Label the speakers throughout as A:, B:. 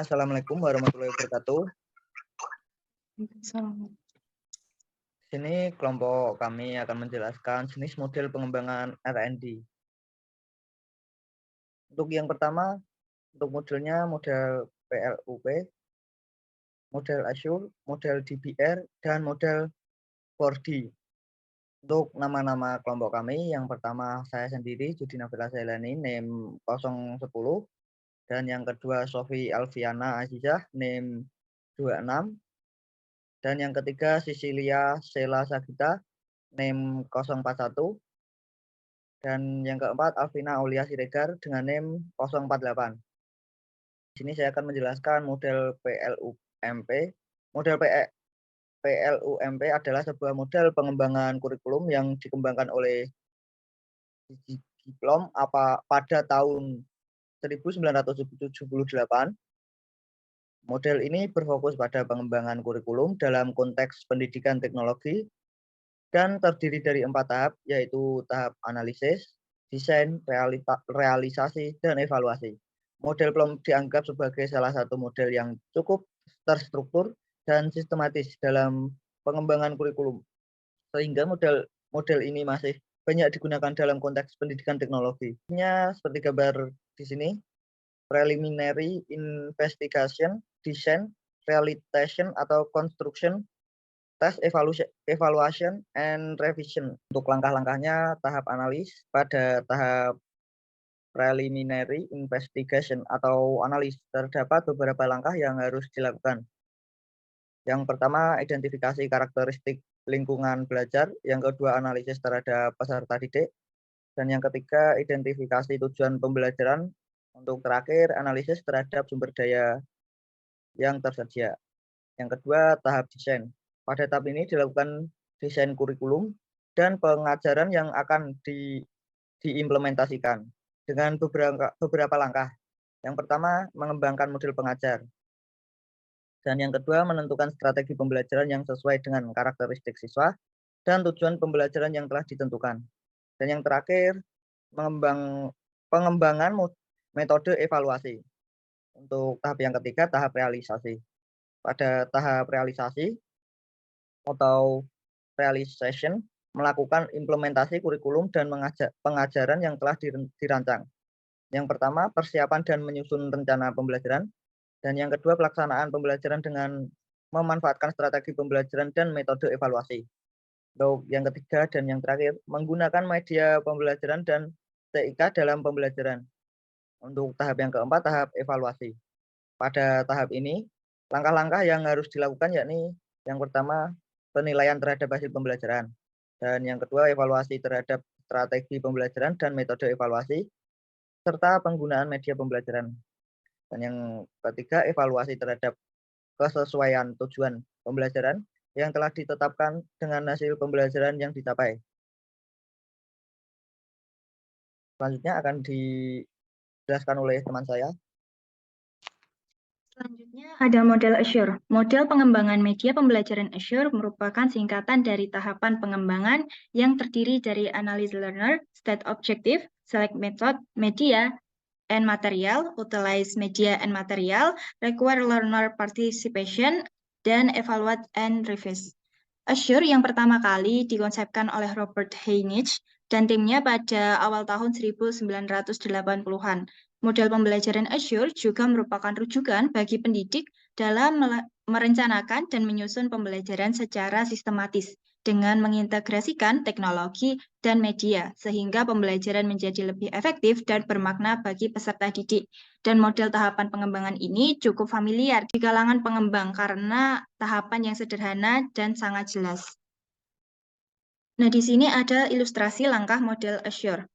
A: Assalamualaikum warahmatullahi wabarakatuh.
B: Salam.
A: Sini kelompok kami akan menjelaskan jenis model pengembangan R&D. Untuk yang pertama, untuk modelnya model PLUP, model Azure, model DBR, dan model 4D. Untuk nama-nama kelompok kami, yang pertama saya sendiri, Judi Nabila Zailani, NIM 010. Dan yang kedua, Sofi Alfiana Azizah, NIM 26. Dan yang ketiga, Sisilia Sela Sagita, NIM 041. Dan yang keempat, Alvina Aulia Siregar dengan NIM 048. Di sini saya akan menjelaskan model PLUMP. Model PLUMP adalah sebuah model pengembangan kurikulum yang dikembangkan oleh Diplom pada tahun 1978. Model ini berfokus pada pengembangan kurikulum dalam konteks pendidikan teknologi dan terdiri dari 4 tahap, yaitu tahap analisis, desain, realisasi, dan evaluasi. Model PLUM dianggap sebagai salah satu model yang cukup terstruktur dan sistematis dalam pengembangan kurikulum, sehingga model ini masih banyak digunakan dalam konteks pendidikan teknologi. Seperti gambar di sini, preliminary investigation, design, realization atau construction, test, evaluation, and revision. Untuk langkah-langkahnya, tahap analis. Pada tahap preliminary investigation atau analis, terdapat beberapa langkah yang harus dilakukan. Yang pertama, identifikasi karakteristik lingkungan belajar. Yang kedua, analisis terhadap peserta didik. Dan yang ketiga, identifikasi tujuan pembelajaran. Untuk terakhir, analisis terhadap sumber daya yang tersedia. Yang kedua, tahap desain. Pada tahap ini dilakukan desain kurikulum dan pengajaran yang akan diimplementasikan dengan beberapa langkah. Yang pertama, mengembangkan model pengajar. Dan yang kedua, menentukan strategi pembelajaran yang sesuai dengan karakteristik siswa dan tujuan pembelajaran yang telah ditentukan. Dan yang terakhir, pengembangan metode evaluasi. Untuk tahap yang ketiga, tahap realisasi. Pada tahap realisasi atau realization, melakukan implementasi kurikulum dan pengajaran yang telah dirancang. Yang pertama, persiapan dan menyusun rencana pembelajaran. Dan yang kedua, pelaksanaan pembelajaran dengan memanfaatkan strategi pembelajaran dan metode evaluasi. Untuk yang ketiga dan yang terakhir, menggunakan media pembelajaran dan TIK dalam pembelajaran. Untuk tahap yang keempat, tahap evaluasi. Pada tahap ini, langkah-langkah yang harus dilakukan yakni yang pertama, penilaian terhadap hasil pembelajaran. Dan yang kedua, evaluasi terhadap strategi pembelajaran dan metode evaluasi, serta penggunaan media pembelajaran. Dan yang ketiga, evaluasi terhadap kesesuaian tujuan pembelajaran yang telah ditetapkan dengan hasil pembelajaran yang dicapai. Selanjutnya akan dijelaskan oleh teman saya.
B: Selanjutnya ada model Azure. Model pengembangan media pembelajaran Azure merupakan singkatan dari tahapan pengembangan yang terdiri dari analyze learner, state objective, select method, media, and material, utilize media and material, require learner participation, dan evaluate and revise. Azure yang pertama kali dikonsepkan oleh Robert Heinrich dan timnya pada awal tahun 1980-an. Model pembelajaran Azure juga merupakan rujukan bagi pendidik dalam merencanakan dan menyusun pembelajaran secara sistematis dengan mengintegrasikan teknologi dan media, sehingga pembelajaran menjadi lebih efektif dan bermakna bagi peserta didik. Dan model tahapan pengembangan ini cukup familiar di kalangan pengembang karena tahapan yang sederhana dan sangat jelas. Nah, di sini ada ilustrasi langkah model Azure.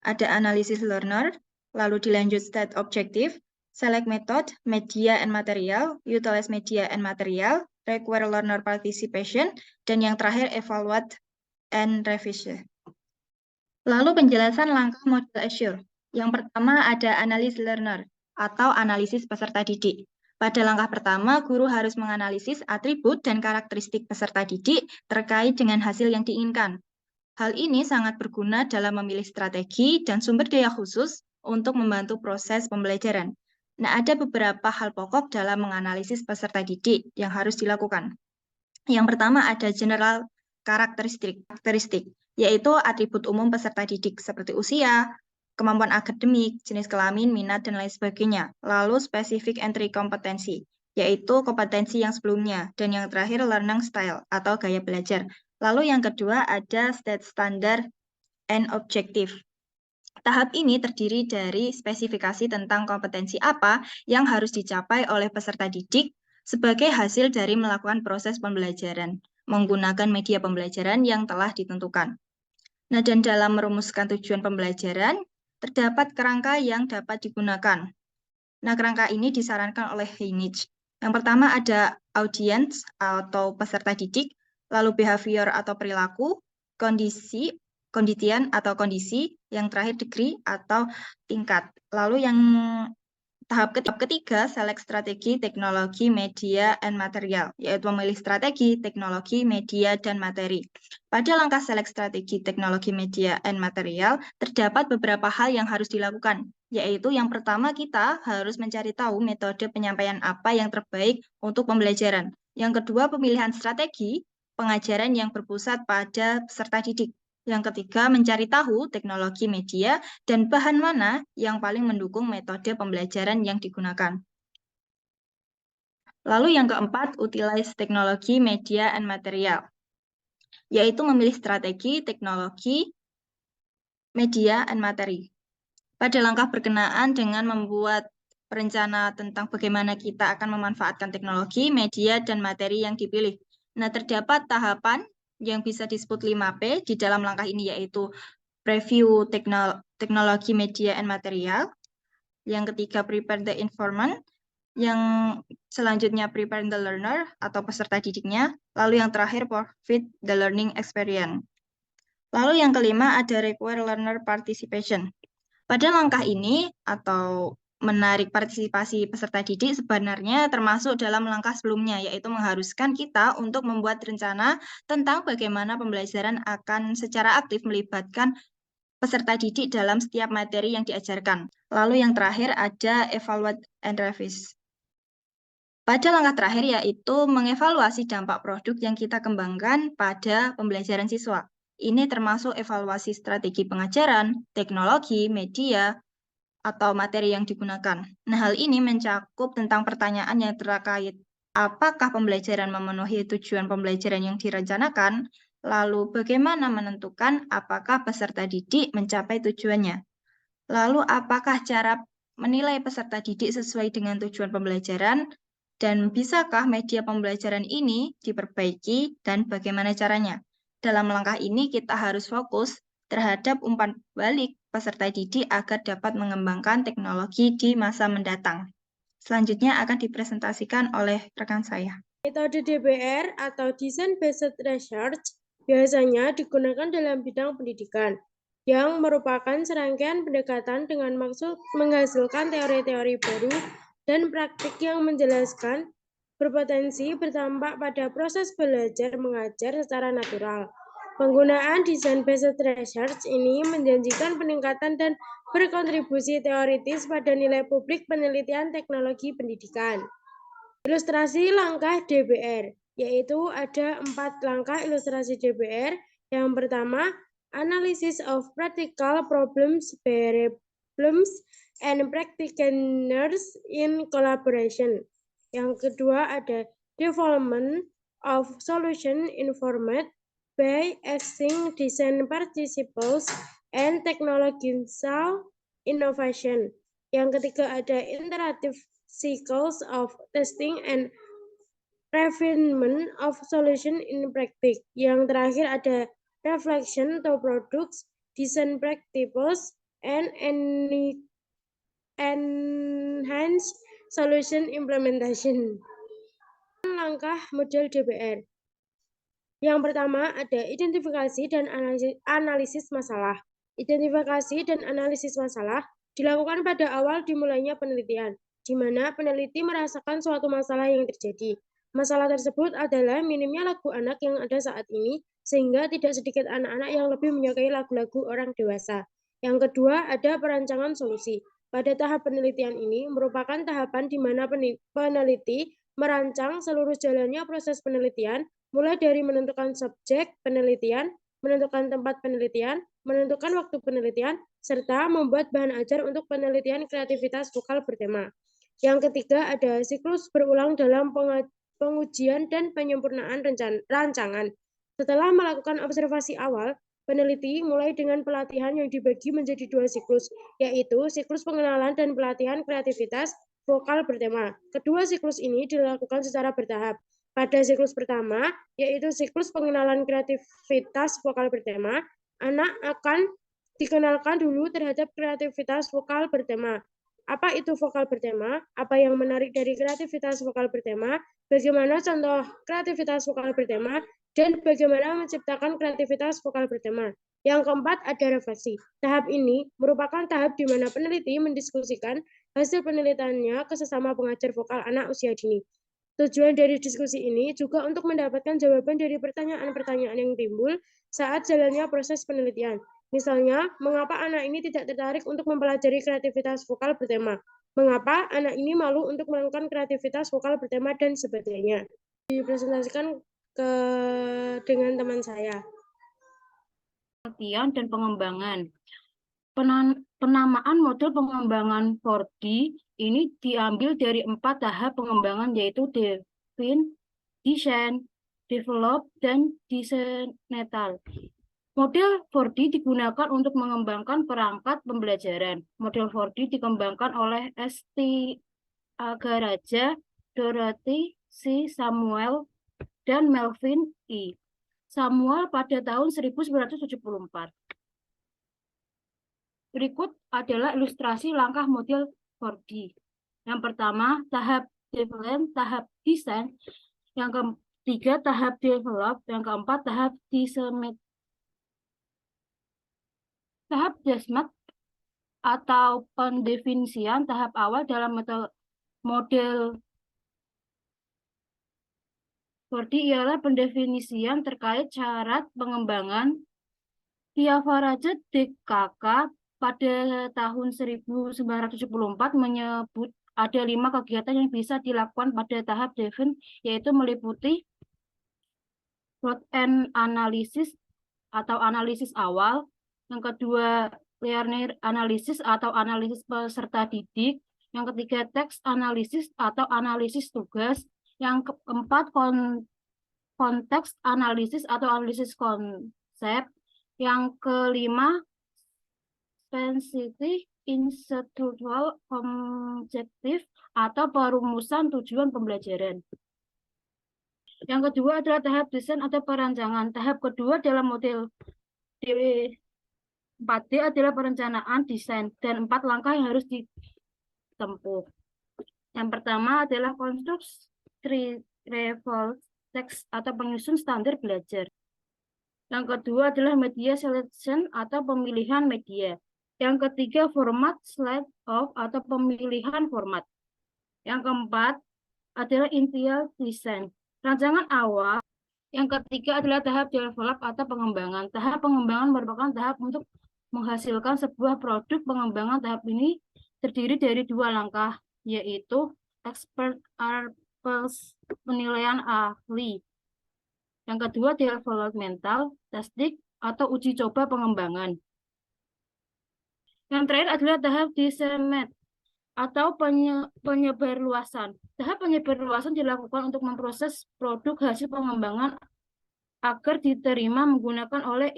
B: Ada analisis learner, lalu dilanjut state objective, select method, media and material, utilize media and material, require learner participation, dan yang terakhir evaluate and revision. Lalu penjelasan langkah model Azure. Yang pertama ada analysis learner atau analisis peserta didik. Pada langkah pertama, guru harus menganalisis atribut dan karakteristik peserta didik terkait dengan hasil yang diinginkan. Hal ini sangat berguna dalam memilih strategi dan sumber daya khusus untuk membantu proses pembelajaran. Nah, ada beberapa hal pokok dalam menganalisis peserta didik yang harus dilakukan. Yang pertama ada general karakteristik, yaitu atribut umum peserta didik seperti usia, kemampuan akademik, jenis kelamin, minat, dan lain sebagainya. Lalu spesifik entry kompetensi, yaitu kompetensi yang sebelumnya. Dan yang terakhir learning style atau gaya belajar. Lalu yang kedua ada state standard and objective. Tahap ini terdiri dari spesifikasi tentang kompetensi apa yang harus dicapai oleh peserta didik sebagai hasil dari melakukan proses pembelajaran menggunakan media pembelajaran yang telah ditentukan. Nah, dan dalam merumuskan tujuan pembelajaran, terdapat kerangka yang dapat digunakan. Nah, kerangka ini disarankan oleh Heinrich. Yang pertama ada audience atau peserta didik, lalu behavior atau perilaku, kondisi, konditian atau kondisi, yang terakhir degree atau tingkat. Lalu yang tahap ketiga, select strategi, teknologi, media, and material, yaitu memilih strategi, teknologi, media, dan materi. Pada langkah select strategi, teknologi, media, and material, terdapat beberapa hal yang harus dilakukan, yaitu yang pertama kita harus mencari tahu metode penyampaian apa yang terbaik untuk pembelajaran. Yang kedua, pemilihan strategi pengajaran yang berpusat pada peserta didik. Yang ketiga, mencari tahu teknologi media dan bahan mana yang paling mendukung metode pembelajaran yang digunakan. Lalu yang keempat, utilize teknologi, media, and material, yaitu memilih strategi, teknologi, media, and materi. Pada langkah berkenaan dengan membuat perencana tentang bagaimana kita akan memanfaatkan teknologi, media, dan materi yang dipilih. Nah, terdapat tahapan yang bisa disebut 5P di dalam langkah ini, yaitu preview teknologi, media, and material. Yang ketiga, prepare the informant. Yang selanjutnya, prepare the learner atau peserta didiknya. Lalu yang terakhir, profit the learning experience. Lalu yang kelima, ada require learner participation. Pada langkah ini atau menarik partisipasi peserta didik sebenarnya termasuk dalam langkah sebelumnya, yaitu mengharuskan kita untuk membuat rencana tentang bagaimana pembelajaran akan secara aktif melibatkan peserta didik dalam setiap materi yang diajarkan. Lalu yang terakhir ada evaluate and revise. Pada langkah terakhir yaitu mengevaluasi dampak produk yang kita kembangkan pada pembelajaran siswa. Ini termasuk evaluasi strategi pengajaran, teknologi, media, atau materi yang digunakan. Nah, hal ini mencakup tentang pertanyaan yang terkait apakah pembelajaran memenuhi tujuan pembelajaran yang direncanakan, lalu bagaimana menentukan apakah peserta didik mencapai tujuannya, lalu apakah cara menilai peserta didik sesuai dengan tujuan pembelajaran, dan bisakah media pembelajaran ini diperbaiki dan bagaimana caranya. Dalam langkah ini kita harus fokus terhadap umpan balik peserta didik agar dapat mengembangkan teknologi di masa mendatang. Selanjutnya akan dipresentasikan oleh rekan saya.
C: Metode DBR atau Design Based Research biasanya digunakan dalam bidang pendidikan, yang merupakan serangkaian pendekatan dengan maksud menghasilkan teori-teori baru dan praktik yang menjelaskan berpotensi berdampak pada proses belajar mengajar secara natural. Penggunaan design based research ini menjanjikan peningkatan dan berkontribusi teoritis pada nilai publik penelitian teknologi pendidikan. Ilustrasi langkah DBR, yaitu ada 4 langkah ilustrasi DBR. Yang pertama, analysis of practical problems by problems and practitioners in collaboration. Yang kedua ada development of solution informed by asking design participants and technological innovation. Yang ketiga ada interactive cycles of testing and refinement of solution in practice. Yang terakhir ada reflection to products, design practices, and enhance solution implementation. Langkah model DBR. Yang pertama ada identifikasi dan analisis masalah. Identifikasi dan analisis masalah dilakukan pada awal dimulainya penelitian, di mana peneliti merasakan suatu masalah yang terjadi. Masalah tersebut adalah minimnya lagu anak yang ada saat ini, sehingga tidak sedikit anak-anak yang lebih menyukai lagu-lagu orang dewasa. Yang kedua, ada perancangan solusi. Pada tahap penelitian ini merupakan tahapan di mana peneliti merancang seluruh jalannya proses penelitian, mulai dari menentukan subjek penelitian, menentukan tempat penelitian, menentukan waktu penelitian, serta membuat bahan ajar untuk penelitian kreativitas vokal bertema. Yang ketiga ada siklus berulang dalam pengujian dan penyempurnaan rancangan. Setelah melakukan observasi awal, peneliti mulai dengan pelatihan yang dibagi menjadi 2 siklus, yaitu siklus pengenalan dan pelatihan kreativitas vokal bertema. Kedua siklus ini dilakukan secara bertahap. Pada siklus pertama, yaitu siklus pengenalan kreativitas vokal bertema, anak akan dikenalkan dulu terhadap kreativitas vokal bertema. Apa itu vokal bertema? Apa yang menarik dari kreativitas vokal bertema? Bagaimana contoh kreativitas vokal bertema? Dan bagaimana menciptakan kreativitas vokal bertema? Yang keempat ada refleksi. Tahap ini merupakan tahap di mana peneliti mendiskusikan hasil penelitiannya ke sesama pengajar vokal anak usia dini. Tujuan dari diskusi ini juga untuk mendapatkan jawaban dari pertanyaan-pertanyaan yang timbul saat jalannya proses penelitian. Misalnya, mengapa anak ini tidak tertarik untuk mempelajari kreativitas vokal bertema? Mengapa anak ini malu untuk melakukan kreativitas vokal bertema dan sebagainya. Dipresentasikan dengan teman saya.
D: Penelitian dan pengembangan. Penamaan model pengembangan 4D ini diambil dari 4 tahap pengembangan, yaitu define, design, develop, dan disseminate. Model 4D digunakan untuk mengembangkan perangkat pembelajaran. Model 4D dikembangkan oleh St. Agaraja, Dorothy C. Samuel, dan Melvin E. Samuel pada tahun 1974. Berikut adalah ilustrasi langkah model 4D. Yang pertama, tahap develop, tahap design. Yang ketiga, tahap develop. Yang keempat, tahap disseminate. Tahap disseminate atau pendefinisian tahap awal dalam model 4D ialah pendefinisian terkait syarat pengembangan. Tiavarajah DKK pada tahun 1974 menyebut ada 5 kegiatan yang bisa dilakukan pada tahap define, yaitu meliputi front-end analysis atau analisis awal, yang kedua learner analysis atau analisis peserta didik, yang ketiga text analysis atau analisis tugas, yang keempat konteks analisis atau analisis konsep, yang kelima specific institutional objective atau perumusan tujuan pembelajaran. Yang kedua adalah tahap desain atau perancangan. Tahap kedua dalam model 4D adalah perencanaan desain dan 4 langkah yang harus ditempuh. Yang pertama adalah konstruksi reference text atau penyusun standar belajar. Yang kedua adalah media selection atau pemilihan media. Yang ketiga format slide of atau pemilihan format. Yang keempat adalah initial design, rancangan awal. Yang ketiga adalah tahap develop atau pengembangan. Tahap pengembangan merupakan tahap untuk menghasilkan sebuah produk. Pengembangan tahap ini terdiri dari 2 langkah, yaitu expert penilaian ahli. Yang kedua developmental testing atau uji coba pengembangan. Yang terakhir adalah tahap disseminate atau penyebarluasan. Tahap penyebarluasan dilakukan untuk memproses produk hasil pengembangan agar diterima menggunakan oleh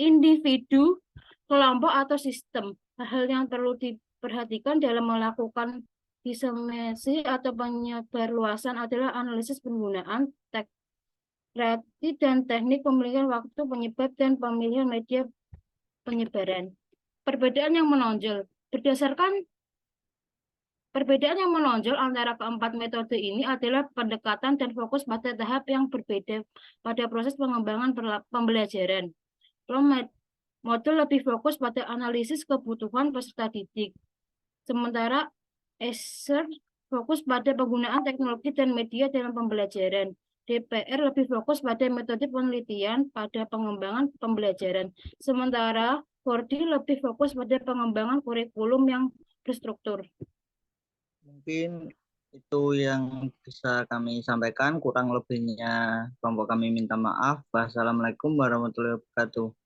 D: individu, kelompok, atau sistem. Hal yang perlu diperhatikan dalam melakukan diseminasi atau penyebarluasan adalah analisis penggunaan kreatif dan teknik, pemilihan waktu penyebab, dan pemilihan media penyebaran. Perbedaan yang menonjol antara keempat metode ini adalah pendekatan dan fokus pada tahap yang berbeda pada proses pengembangan pembelajaran. Model lebih fokus pada analisis kebutuhan peserta didik, sementara Escher fokus pada penggunaan teknologi dan media dalam pembelajaran. DPR lebih fokus pada metode penelitian pada pengembangan pembelajaran, sementara 4D lebih fokus pada pengembangan kurikulum yang berstruktur.
A: Mungkin itu yang bisa kami sampaikan. Kurang lebihnya kelompok kami minta maaf. Wassalamualaikum warahmatullahi wabarakatuh.